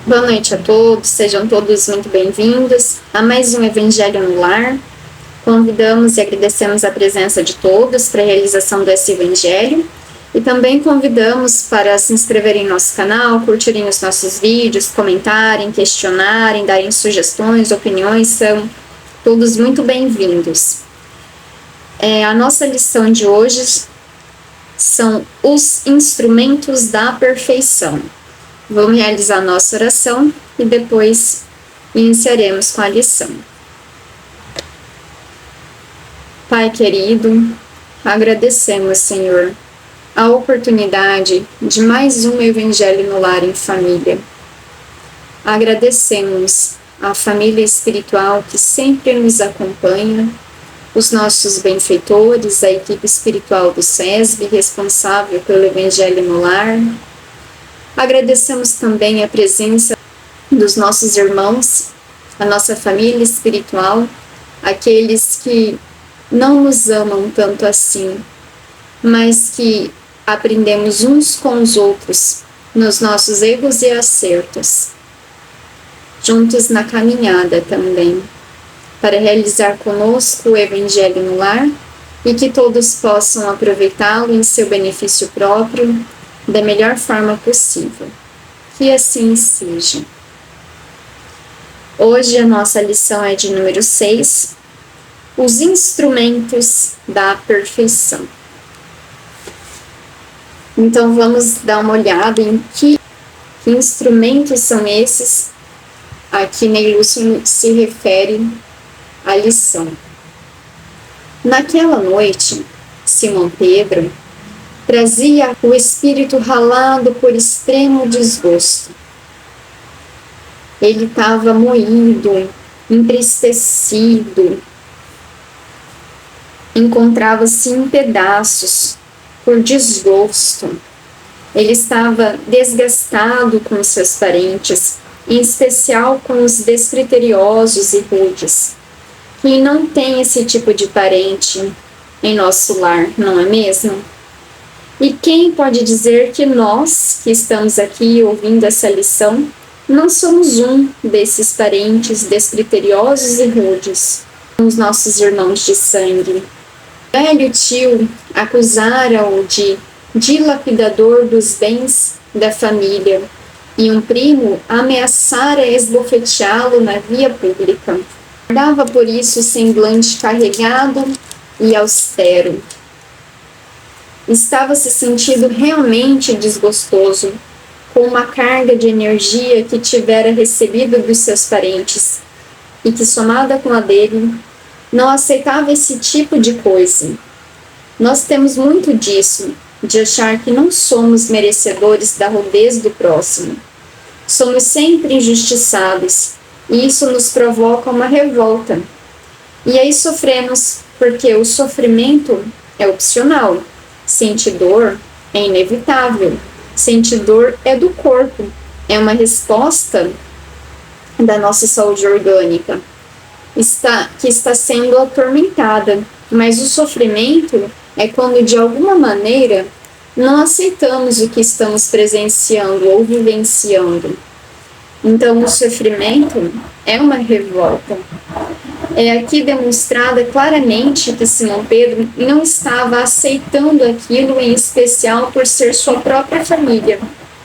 Boa noite a todos, sejam todos muito bem-vindos a mais um Evangelho no Lar. Convidamos e agradecemos a presença de todos para a realização desse Evangelho e também convidamos para se inscreverem em nosso canal, curtirem os nossos vídeos, comentarem, questionarem, darem sugestões, opiniões, são todos muito bem-vindos. A nossa lição de hoje são os instrumentos da perfeição. Vamos realizar nossa oração e depois iniciaremos com a lição. Pai querido, agradecemos, Senhor, a oportunidade de mais um Evangelho no Lar em Família. Agradecemos a família espiritual que sempre nos acompanha, os nossos benfeitores, a equipe espiritual do SESB, responsável pelo Evangelho no Lar. Agradecemos também a presença dos nossos irmãos, a nossa família espiritual, aqueles que não nos amam tanto assim, mas que aprendemos uns com os outros nos nossos erros e acertos, juntos na caminhada também, para realizar conosco o Evangelho no Lar e que todos possam aproveitá-lo em seu benefício próprio, da melhor forma possível. Que assim seja. Hoje a nossa lição é de número 6, os instrumentos da perfeição. Então vamos dar uma olhada em que instrumentos são esses a que Ney Lúcio se refere à lição. Naquela noite, Simão Pedro trazia o espírito ralado por extremo desgosto. Ele estava moído, entristecido, encontrava-se em pedaços por desgosto. Ele estava desgastado com seus parentes, em especial com os descriteriosos e rudes. Quem não tem esse tipo de parente em nosso lar, não é mesmo? E quem pode dizer que nós, que estamos aqui ouvindo essa lição, não somos um desses parentes descriteriosos e rudes, os nossos irmãos de sangue? O velho tio acusara-o de dilapidador dos bens da família, e um primo ameaçara esbofeteá-lo na via pública. Guardava por isso o semblante carregado e austero. Estava se sentindo realmente desgostoso com uma carga de energia que tivera recebido dos seus parentes e que, somada com a dele, não aceitava esse tipo de coisa. Nós temos muito disso, de achar que não somos merecedores da rudez do próximo. Somos sempre injustiçados e isso nos provoca uma revolta. E aí sofremos, porque o sofrimento é opcional. Sentir dor é inevitável. Sentir dor é do corpo. É uma resposta da nossa saúde orgânica, que está sendo atormentada. Mas o sofrimento é quando, de alguma maneira, não aceitamos o que estamos presenciando ou vivenciando. Então, o sofrimento é uma revolta. É aqui demonstrada claramente que Simão Pedro não estava aceitando aquilo, em especial por ser sua própria família.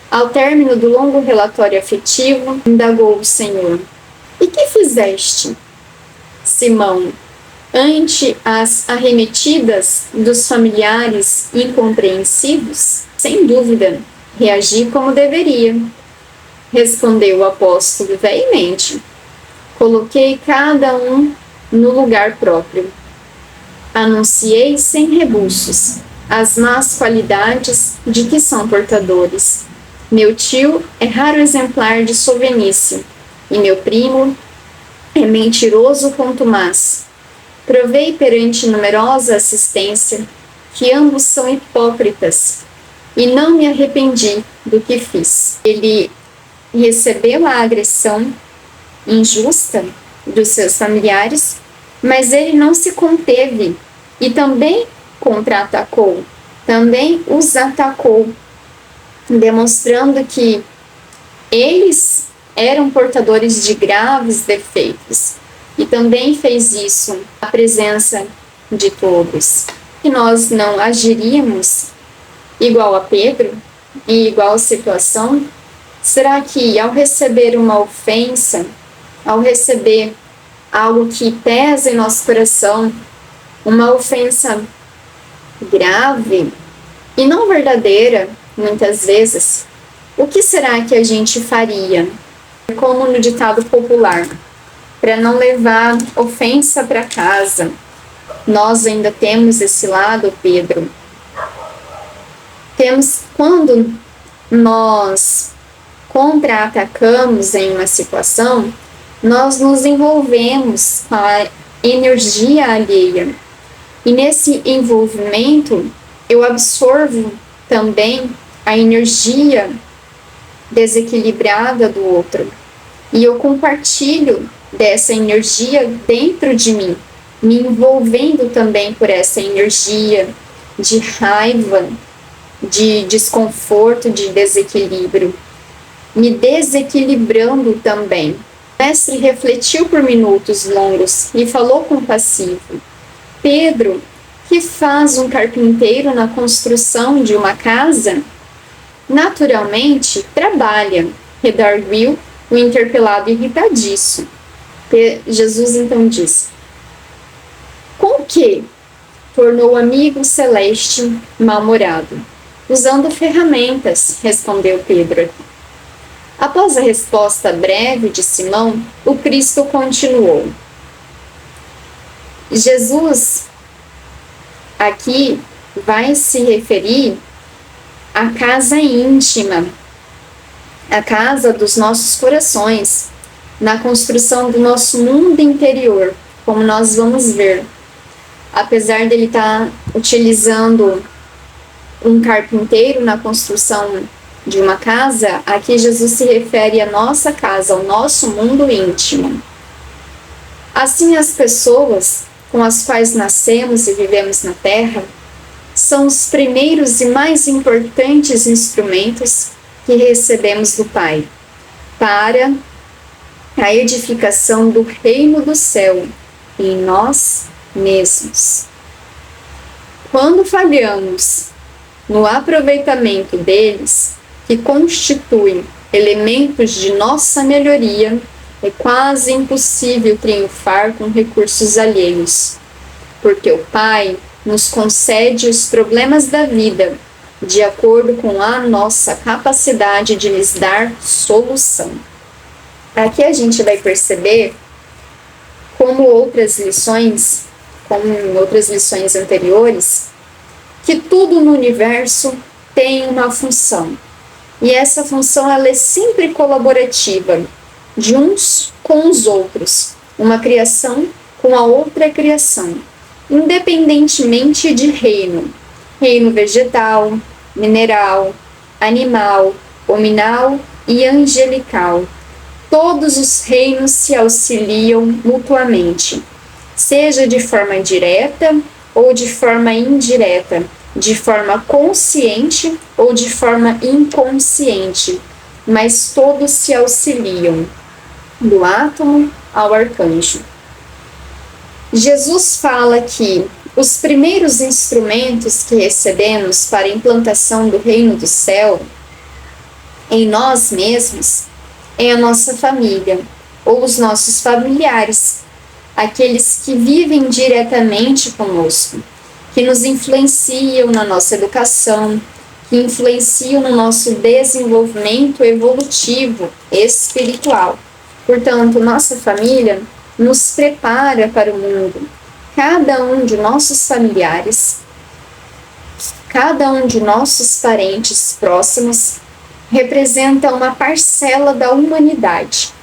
Ao término do longo relatório afetivo, indagou o Senhor: "E que fizeste, Simão, ante as arremetidas dos familiares incompreensivos?" "Sem dúvida, reagi como deveria", respondeu o apóstolo veemente. "Coloquei cada um no lugar próprio. Anunciei sem rebuços as más qualidades de que são portadores. Meu tio é raro exemplar de sovinice, e meu primo é mentiroso contumaz. Provei perante numerosa assistência que ambos são hipócritas, e não me arrependi do que fiz." Ele recebeu a agressão injusta dos seus familiares, mas ele não se conteve e também contra-atacou, também os atacou, demonstrando que eles eram portadores de graves defeitos. E também fez isso na presença de todos. E nós não agiríamos igual a Pedro, em igual situação? Será que ao receber uma ofensa, ao receber algo que pesa em nosso coração, uma ofensa grave e não verdadeira, muitas vezes, o que será que a gente faria? Como no ditado popular, para não levar ofensa para casa. Nós ainda temos esse lado, Pedro. Quando nós contra-atacamos em uma situação, nós nos envolvemos com a energia alheia. E nesse envolvimento, eu absorvo também a energia desequilibrada do outro. E eu compartilho dessa energia dentro de mim, me envolvendo também por essa energia de raiva, de desconforto, de desequilíbrio, me desequilibrando também. O mestre refletiu por minutos longos e falou compassivo: Pedro, que faz um carpinteiro na construção de uma casa? Naturalmente, trabalha, redarguiu o interpelado irritadiço. Jesus então disse: com que? Tornou o amigo celeste mal-humorado. Usando ferramentas, respondeu Pedro. Após a resposta breve de Simão, o Cristo continuou. Jesus aqui vai se referir à casa íntima, à casa dos nossos corações, na construção do nosso mundo interior, como nós vamos ver. Apesar dele estar utilizando um carpinteiro na construção de uma casa, aqui Jesus se refere à nossa casa, ao nosso mundo íntimo. Assim, as pessoas com as quais nascemos e vivemos na Terra são os primeiros e mais importantes instrumentos que recebemos do Pai para a edificação do reino do céu em nós mesmos. Quando falhamos no aproveitamento deles, que constituem elementos de nossa melhoria, é quase impossível triunfar com recursos alheios, porque o Pai nos concede os problemas da vida de acordo com a nossa capacidade de lhes dar solução. Aqui a gente vai perceber como em outras lições anteriores, que tudo no universo tem uma função. E essa função ela é sempre colaborativa, de uns com os outros, uma criação com a outra criação, independentemente de reino vegetal, mineral, animal, hominal e angelical. Todos os reinos se auxiliam mutuamente, seja de forma direta ou de forma indireta, de forma consciente ou de forma inconsciente, mas todos se auxiliam, do átomo ao arcanjo. Jesus fala que os primeiros instrumentos que recebemos para a implantação do reino do céu em nós mesmos é a nossa família, ou os nossos familiares, aqueles que vivem diretamente conosco, que nos influenciam na nossa educação, que influenciam no nosso desenvolvimento evolutivo espiritual. Portanto, nossa família nos prepara para o mundo. Cada um de nossos familiares, cada um de nossos parentes próximos representa uma parcela da humanidade.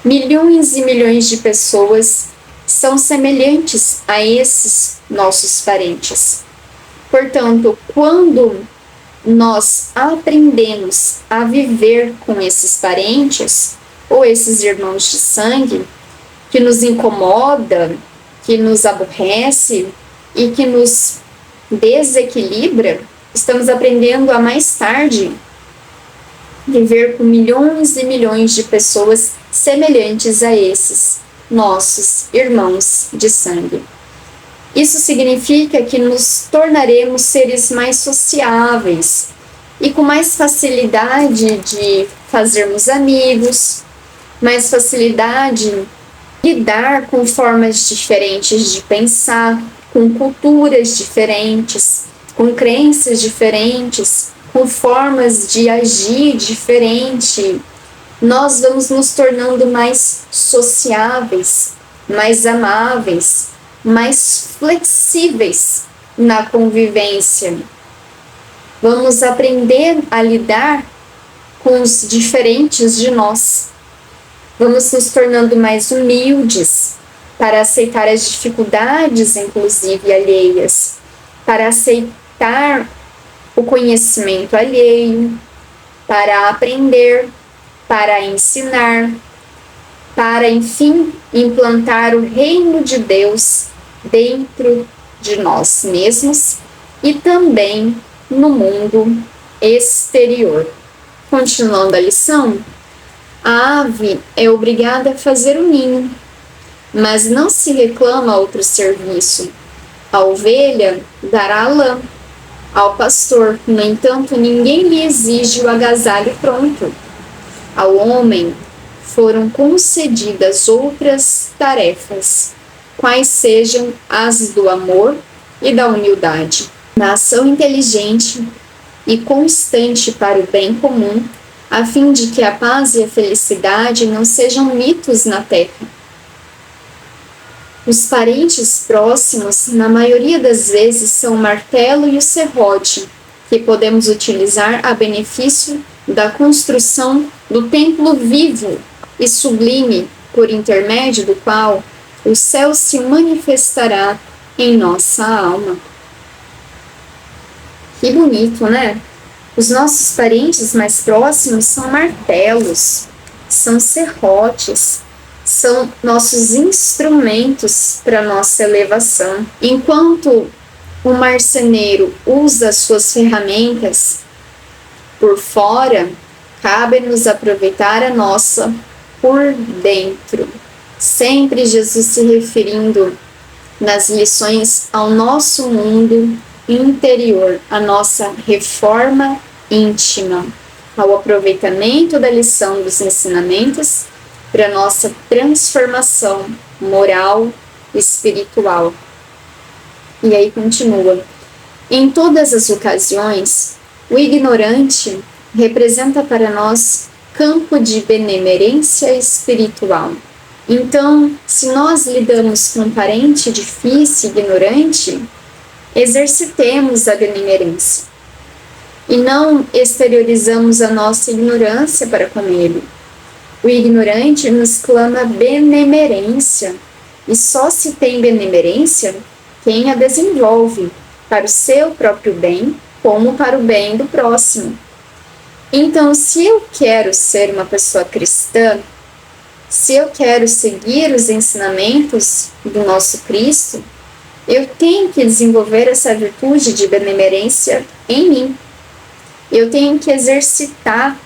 Milhões e milhões de pessoas são semelhantes a esses nossos parentes. Portanto, quando nós aprendemos a viver com esses parentes ou esses irmãos de sangue que nos incomoda, que nos aborrece e que nos desequilibra, estamos aprendendo a mais tarde viver com milhões e milhões de pessoas semelhantes a esses, nossos irmãos de sangue. Isso significa que nos tornaremos seres mais sociáveis e com mais facilidade de fazermos amigos, mais facilidade de lidar com formas diferentes de pensar, com culturas diferentes, com crenças diferentes, com formas de agir diferente. Nós vamos nos tornando mais sociáveis, mais amáveis, mais flexíveis na convivência. Vamos aprender a lidar com os diferentes de nós. Vamos nos tornando mais humildes para aceitar as dificuldades, inclusive alheias, para aceitar o conhecimento alheio, para aprender, para ensinar, para, enfim, implantar o reino de Deus dentro de nós mesmos e também no mundo exterior. Continuando a lição, a ave é obrigada a fazer o ninho, mas não se reclama outro serviço. A ovelha dará a lã ao pastor, no entanto, ninguém lhe exige o agasalho pronto. Ao homem foram concedidas outras tarefas, quais sejam as do amor e da humildade, da ação inteligente e constante para o bem comum, a fim de que a paz e a felicidade não sejam mitos na terra. Os parentes próximos, na maioria das vezes, são o martelo e o serrote, que podemos utilizar a benefício da construção do templo vivo e sublime, por intermédio do qual o céu se manifestará em nossa alma. Que bonito, né? Os nossos parentes mais próximos são martelos, são serrotes, são nossos instrumentos para nossa elevação. Enquanto o marceneiro usa suas ferramentas por fora, cabe-nos aproveitar a nossa por dentro. Sempre Jesus se referindo nas lições ao nosso mundo interior, a nossa reforma íntima, ao aproveitamento da lição dos ensinamentos para nossa transformação moral e espiritual. E aí continua: em todas as ocasiões, o ignorante representa para nós campo de benemerência espiritual. Então, se nós lidamos com um parente difícil e ignorante, exercitemos a benemerência e não exteriorizamos a nossa ignorância para com ele. O ignorante nos clama benemerência, e só se tem benemerência quem a desenvolve para o seu próprio bem, como para o bem do próximo. Então, se eu quero ser uma pessoa cristã, se eu quero seguir os ensinamentos do nosso Cristo, eu tenho que desenvolver essa virtude de benemerência em mim. Eu tenho que exercitar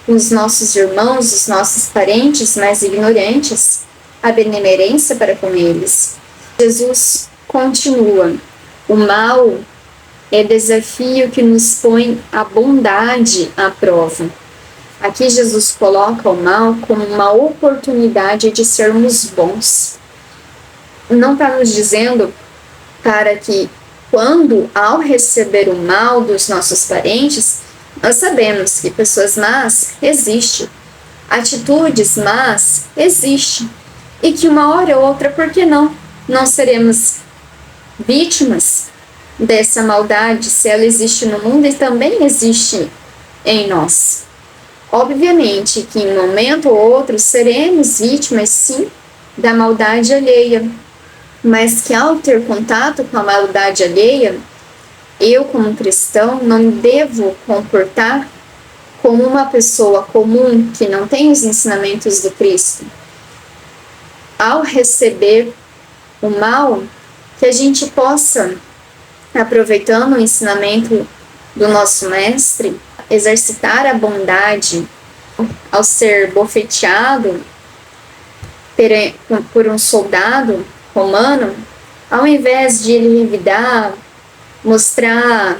os nossos irmãos, os nossos parentes mais ignorantes, a benemerência para com eles. Jesus continua: o mal é desafio que nos põe a bondade à prova. Aqui Jesus coloca o mal como uma oportunidade de sermos bons. Não está nos dizendo para que, quando, ao receber o mal dos nossos parentes, nós sabemos que pessoas más existem, atitudes más existem, e que uma hora ou outra, por que não seremos vítimas dessa maldade, se ela existe no mundo e também existe em nós. Obviamente que em um momento ou outro seremos vítimas, sim, da maldade alheia, mas que ao ter contato com a maldade alheia, eu, como cristão, não me devo comportar como uma pessoa comum que não tem os ensinamentos do Cristo. Ao receber o mal, que a gente possa, aproveitando o ensinamento do nosso Mestre, exercitar a bondade, ao ser bofeteado por um soldado romano, ao invés de ele revidar, mostrar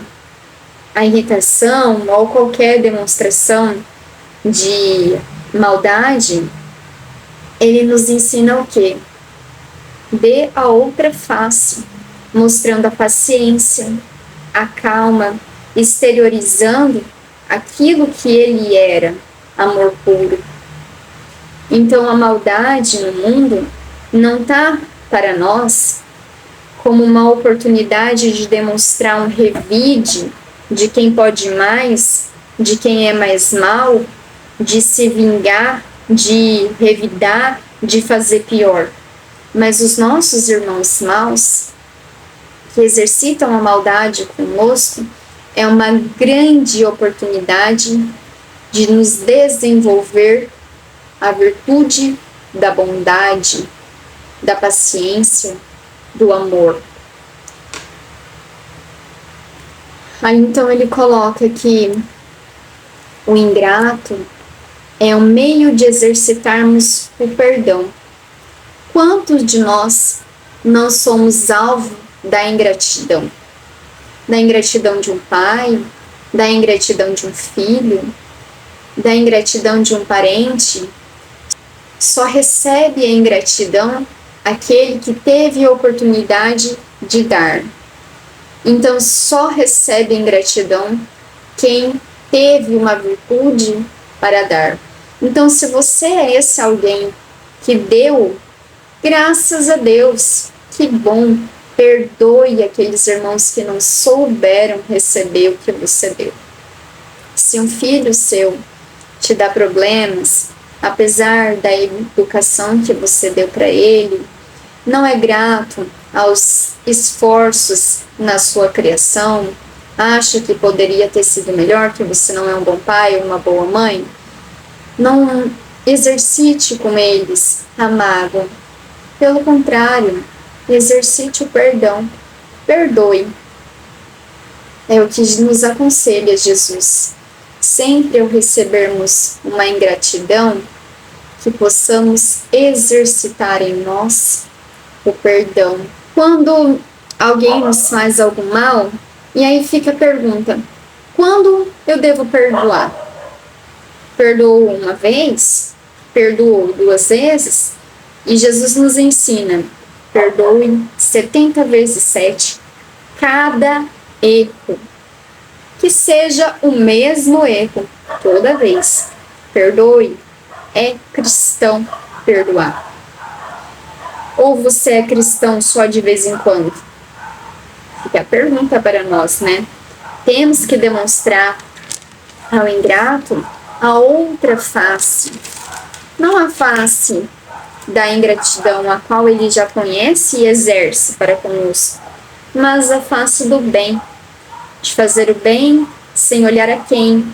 a irritação ou qualquer demonstração de maldade, ele nos ensina o quê? Dê a outra face, mostrando a paciência, a calma, exteriorizando aquilo que ele era, amor puro. Então a maldade no mundo não está para nós como uma oportunidade de demonstrar um revide de quem pode mais, de quem é mais mal, de se vingar, de revidar, de fazer pior. Mas os nossos irmãos maus, que exercitam a maldade conosco, é uma grande oportunidade de nos desenvolver a virtude da bondade, da paciência, do amor. Aí então ele coloca que o ingrato é um meio de exercitarmos o perdão. Quantos de nós não somos alvo da ingratidão? Da ingratidão de um pai, da ingratidão de um filho, da ingratidão de um parente. Só recebe a ingratidão aquele que teve a oportunidade de dar. Então só recebe a ingratidão quem teve uma virtude para dar. Então se você é esse alguém que deu, graças a Deus, que bom, perdoe aqueles irmãos que não souberam receber o que você deu. Se um filho seu te dá problemas, apesar da educação que você deu para ele, não é grato aos esforços na sua criação, acha que poderia ter sido melhor, que você não é um bom pai ou uma boa mãe, não exercite com eles a mágoa. Pelo contrário, exercite o perdão. Perdoe. É o que nos aconselha Jesus. Sempre ao recebermos uma ingratidão, que possamos exercitar em nós o perdão. Quando alguém nos faz algum mal, e aí fica a pergunta: quando eu devo perdoar? Perdoou uma vez? Perdoou 2 vezes? E Jesus nos ensina: perdoe 70 vezes 7 cada erro. Que seja o mesmo erro toda vez. Perdoe. É cristão perdoar. Ou você é cristão só de vez em quando? Fica a pergunta para nós, né? Temos que demonstrar ao ingrato a outra face. Não a face da ingratidão, a qual ele já conhece e exerce para conosco, mas a face do bem, de fazer o bem sem olhar a quem.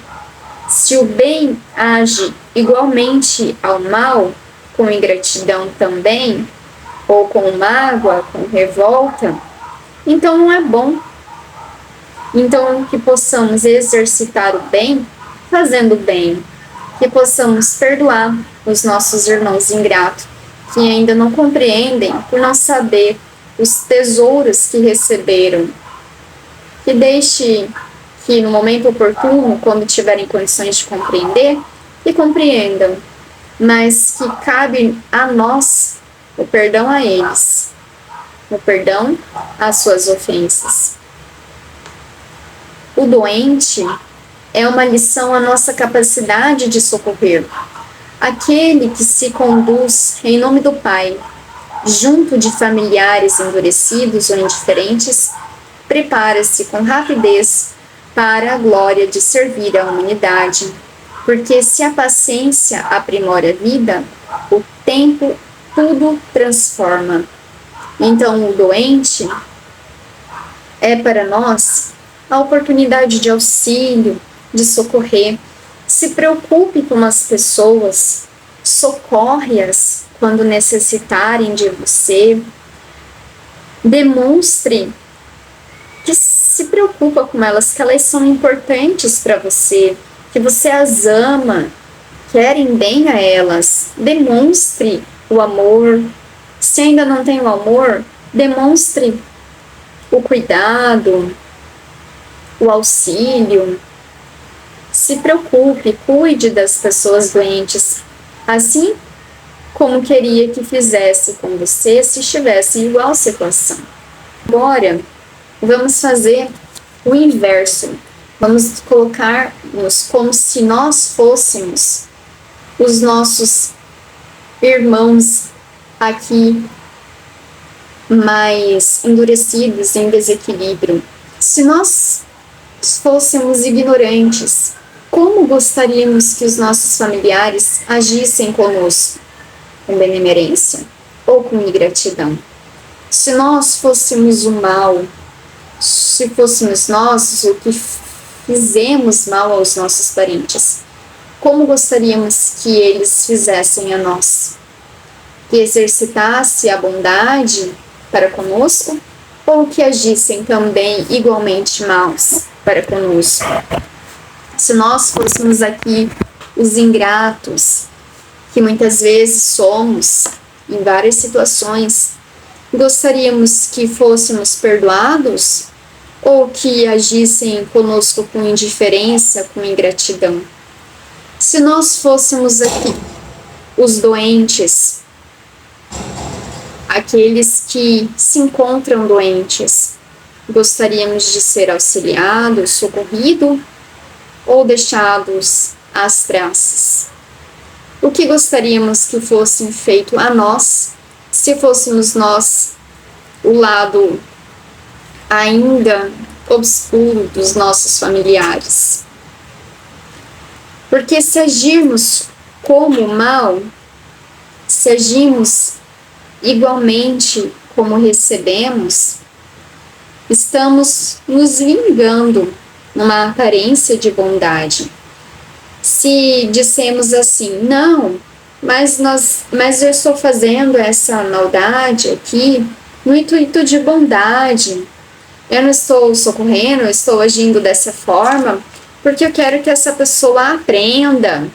Se o bem age igualmente ao mal, com ingratidão também, ou com mágoa, com revolta, então não é bom. Então que possamos exercitar o bem fazendo o bem, que possamos perdoar os nossos irmãos ingratos, que ainda não compreendem por não saber os tesouros que receberam. Que deixe que no momento oportuno, quando tiverem condições de compreender, que compreendam, mas que cabe a nós o perdão a eles, o perdão às suas ofensas. O doente é uma lição à nossa capacidade de socorrer. Aquele que se conduz em nome do Pai, junto de familiares endurecidos ou indiferentes, prepara-se com rapidez para a glória de servir a humanidade, porque se a paciência aprimora a vida, o tempo tudo transforma. Então o doente é para nós a oportunidade de auxílio, de socorrer. Se preocupe com as pessoas, socorre-as quando necessitarem de você. Demonstre que se preocupa com elas, que elas são importantes para você, que você as ama, querem bem a elas. Demonstre o amor. Se ainda não tem o amor, demonstre o cuidado, o auxílio. Se preocupe, cuide das pessoas doentes, assim como queria que fizesse com você se estivesse em igual situação. Agora, vamos fazer o inverso. Vamos colocar-nos como se nós fôssemos os nossos irmãos aqui mais endurecidos, em desequilíbrio. Se nós fôssemos ignorantes, como gostaríamos que os nossos familiares agissem conosco? Com benemerência ou com ingratidão? Se nós fôssemos o mal, se fôssemos nós o que fizemos mal aos nossos parentes, como gostaríamos que eles fizessem a nós? Que exercitasse a bondade para conosco ou que agissem também igualmente maus para conosco? Se nós fôssemos aqui os ingratos, que muitas vezes somos em várias situações, gostaríamos que fôssemos perdoados ou que agissem conosco com indiferença, com ingratidão? Se nós fôssemos aqui os doentes, aqueles que se encontram doentes, gostaríamos de ser auxiliados, socorridos ou deixados às traças? O que gostaríamos que fosse feito a nós, se fôssemos nós o lado ainda obscuro dos nossos familiares? Porque se agirmos como mal, se agimos igualmente como recebemos, estamos nos vingando numa aparência de bondade. Se dissemos assim, não, mas eu estou fazendo essa maldade aqui no intuito de bondade, eu não estou socorrendo, eu estou agindo dessa forma porque eu quero que essa pessoa aprenda.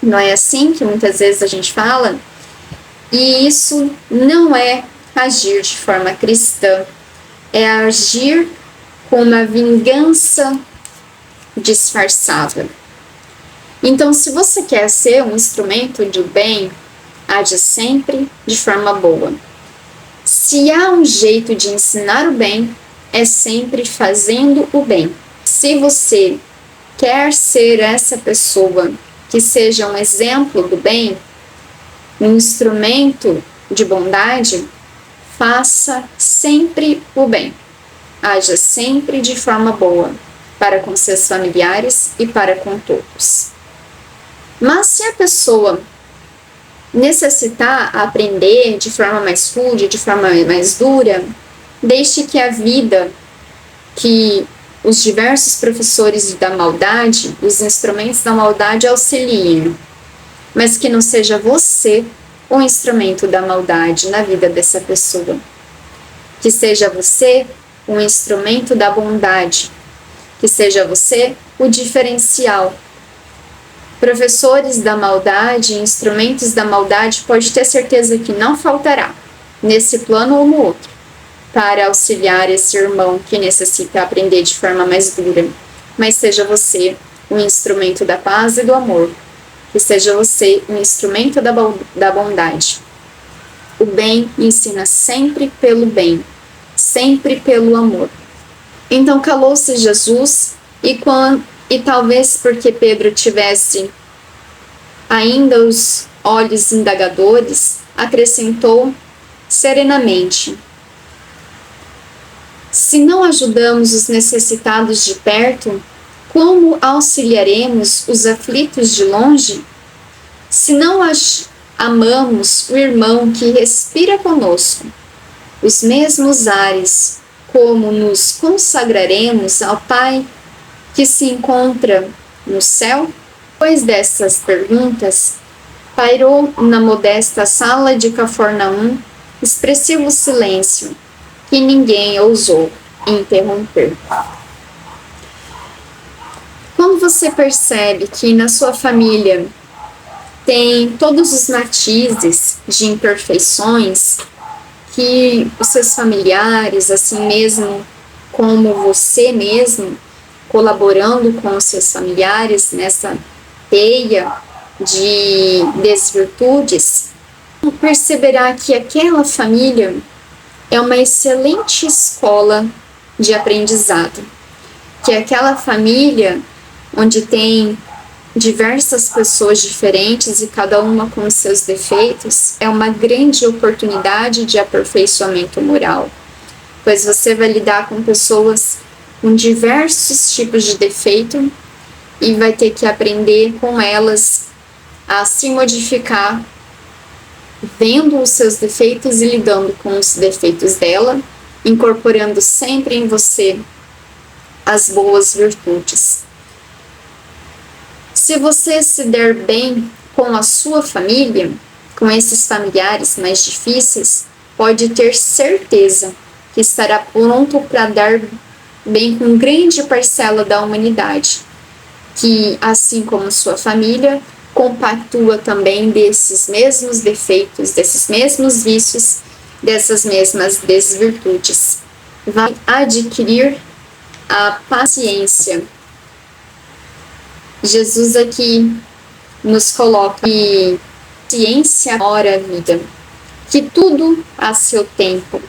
Não é assim que muitas vezes a gente fala? E isso não é agir de forma cristã, é agir com uma vingança disfarçada. Então, se você quer ser um instrumento de bem, age sempre de forma boa. Se há um jeito de ensinar o bem, é sempre fazendo o bem. Se você quer ser essa pessoa que seja um exemplo do bem, um instrumento de bondade, faça sempre o bem. Haja sempre de forma boa, para com seus familiares e para com todos. Mas se a pessoa necessitar aprender de forma mais rude, de forma mais dura, deixe que a vida, que os diversos professores da maldade, os instrumentos da maldade auxiliem, mas que não seja você o instrumento da maldade na vida dessa pessoa. Que seja você um instrumento da bondade, que seja você o diferencial. Professores da maldade, instrumentos da maldade, pode ter certeza que não faltará, nesse plano ou no outro, para auxiliar esse irmão que necessita aprender de forma mais dura. Mas seja você um instrumento da paz e do amor, que seja você um instrumento da bondade. O bem ensina sempre pelo bem, sempre pelo amor. Então calou-se Jesus e talvez porque Pedro tivesse ainda os olhos indagadores, acrescentou serenamente: se não ajudamos os necessitados de perto, como auxiliaremos os aflitos de longe? Se não amamos o irmão que respira conosco, os mesmos ares, como nos consagraremos ao Pai que se encontra no céu? Depois dessas perguntas, pairou na modesta sala de Cafarnaum expressivo silêncio, que ninguém ousou interromper. Quando você percebe que na sua família tem todos os matizes de imperfeições, que os seus familiares, assim mesmo como você mesmo, colaborando com os seus familiares nessa teia de desvirtudes, perceberá que aquela família é uma excelente escola de aprendizado, que aquela família onde tem diversas pessoas diferentes e cada uma com seus defeitos é uma grande oportunidade de aperfeiçoamento moral, pois você vai lidar com pessoas com diversos tipos de defeito e vai ter que aprender com elas a se modificar, vendo os seus defeitos e lidando com os defeitos dela, incorporando sempre em você as boas virtudes. Se você se der bem com a sua família, com esses familiares mais difíceis, pode ter certeza que estará pronto para dar bem com grande parcela da humanidade, que, assim como sua família, compactua também desses mesmos defeitos, desses mesmos vícios, dessas mesmas desvirtudes. Vai adquirir a paciência. Jesus aqui nos coloca que ciência ora a vida, que tudo a seu tempo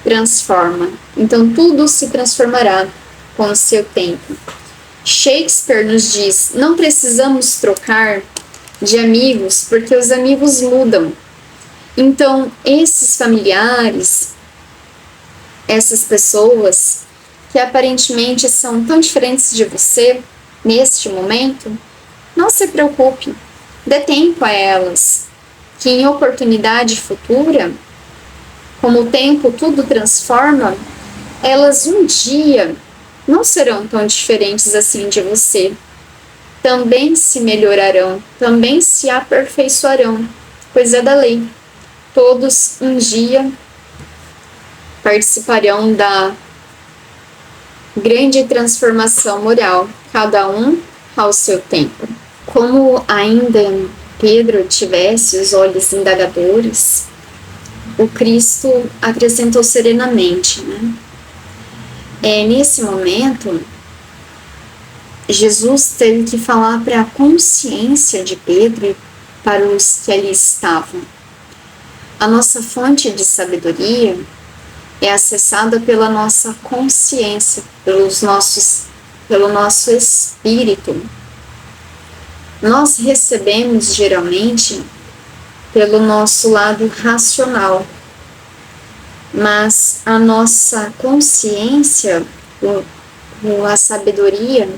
transforma. Então tudo se transformará com o seu tempo. Shakespeare nos diz: não precisamos trocar de amigos, porque os amigos mudam. Então esses familiares, essas pessoas que aparentemente são tão diferentes de você, neste momento, não se preocupe, dê tempo a elas, que em oportunidade futura, como o tempo tudo transforma, elas um dia não serão tão diferentes assim de você. Também se melhorarão, também se aperfeiçoarão, pois é da lei. Todos um dia participarão da grande transformação moral, cada um ao seu tempo. Como ainda Pedro tivesse os olhos indagadores, o Cristo acrescentou serenamente, nesse momento, Jesus teve que falar para a consciência de Pedro e para os que ali estavam. A nossa fonte de sabedoria é acessada pela nossa consciência, pelo nosso espírito. Nós recebemos geralmente pelo nosso lado racional, mas a nossa consciência, a sabedoria,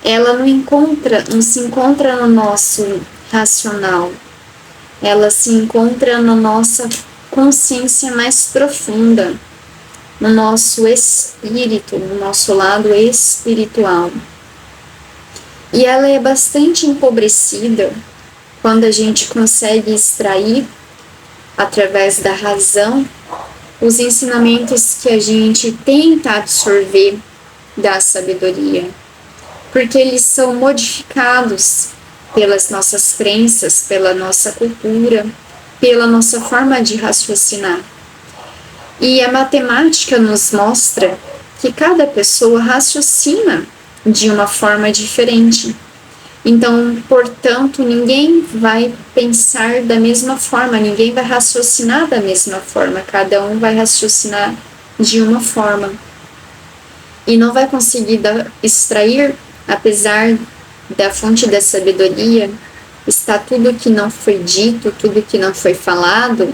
ela não se encontra no nosso racional, ela se encontra na nossa consciência mais profunda, no nosso espírito, no nosso lado espiritual. E ela é bastante empobrecida quando a gente consegue extrair, através da razão, os ensinamentos que a gente tenta absorver da sabedoria, porque eles são modificados pelas nossas crenças, pela nossa cultura, pela nossa forma de raciocinar. E a matemática nos mostra que cada pessoa raciocina de uma forma diferente. Então, portanto, ninguém vai pensar da mesma forma, ninguém vai raciocinar da mesma forma, cada um vai raciocinar de uma forma. E não vai conseguir extrair, apesar da fonte da sabedoria, está tudo que não foi dito, tudo que não foi falado,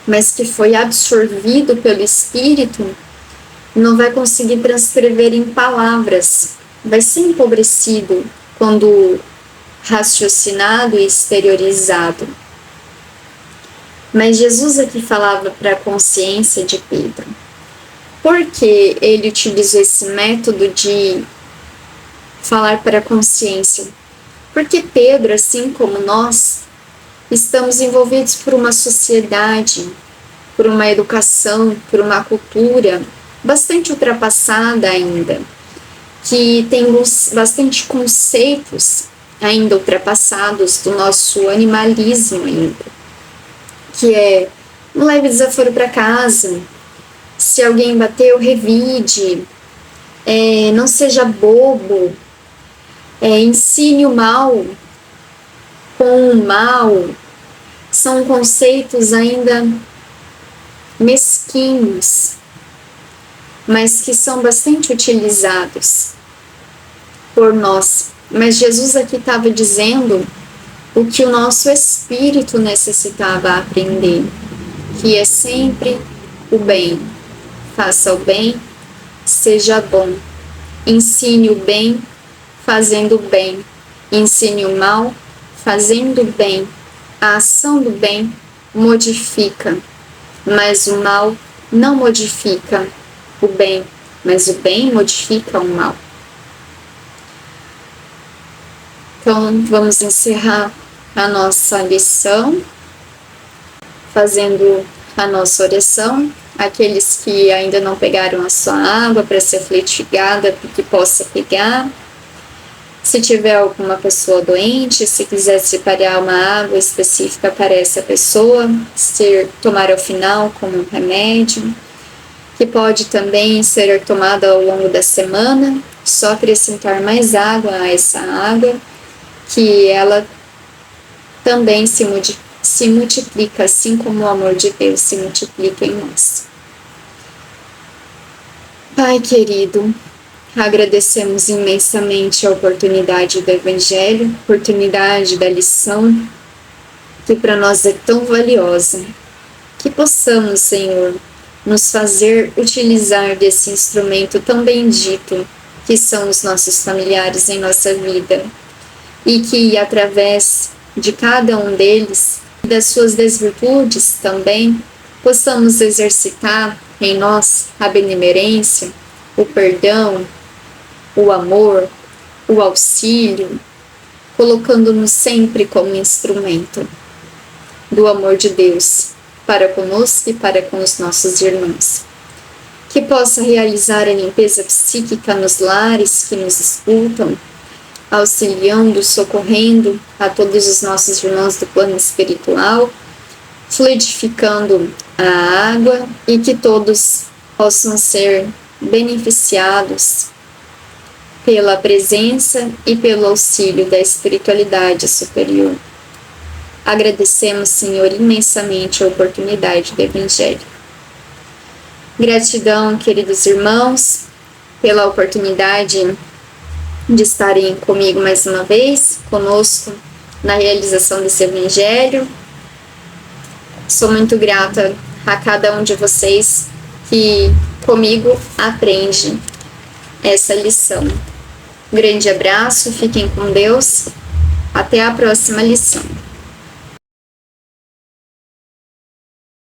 mas que foi absorvido pelo Espírito, não vai conseguir transcrever em palavras, vai ser empobrecido quando raciocinado e exteriorizado. Mas Jesus aqui falava para a consciência de Pedro. Por que ele utilizou esse método de falar para a consciência? Porque Pedro, assim como nós, estamos envolvidos por uma sociedade, por uma educação, por uma cultura bastante ultrapassada ainda, que tem bastante conceitos ainda ultrapassados do nosso animalismo ainda, que é não leve desaforo para casa, se alguém bateu, revide, não seja bobo, ensine o mal com o mal. São conceitos ainda mesquinhos, mas que são bastante utilizados por nós. Mas Jesus aqui estava dizendo o que o nosso espírito necessitava aprender, que é sempre o bem. Faça o bem, seja bom. Ensine o bem, fazendo o bem. Ensine o mal, fazendo o bem. A ação do bem modifica, mas o mal não modifica o bem, mas o bem modifica o mal. Então, vamos encerrar a nossa lição, fazendo a nossa oração. Aqueles que ainda não pegaram a sua água para ser fluidificada, que possa pegar. Se tiver alguma pessoa doente, se quiser separar uma água específica para essa pessoa, tomar ao final como um remédio, que pode também ser tomada ao longo da semana, só acrescentar mais água a essa água, que ela também se multiplica, assim como o amor de Deus se multiplica em nós. Pai querido, agradecemos imensamente a oportunidade do Evangelho, oportunidade da lição, que para nós é tão valiosa. Que possamos, Senhor, nos fazer utilizar desse instrumento tão bendito, que são os nossos familiares em nossa vida, e que através de cada um deles, e das suas desvirtudes também, possamos exercitar em nós a benemerência, o perdão, o amor, o auxílio, colocando-nos sempre como instrumento do amor de Deus para conosco e para com os nossos irmãos. Que possa realizar a limpeza psíquica nos lares que nos escutam, auxiliando, socorrendo a todos os nossos irmãos do plano espiritual, fluidificando a água, e que todos possam ser beneficiados pela presença e pelo auxílio da espiritualidade superior. Agradecemos, Senhor, imensamente a oportunidade do Evangelho. Gratidão, queridos irmãos, pela oportunidade de estarem comigo mais uma vez, conosco na realização desse Evangelho. Sou muito grata a cada um de vocês que comigo aprende essa lição. Um grande abraço, fiquem com Deus, até a próxima lição.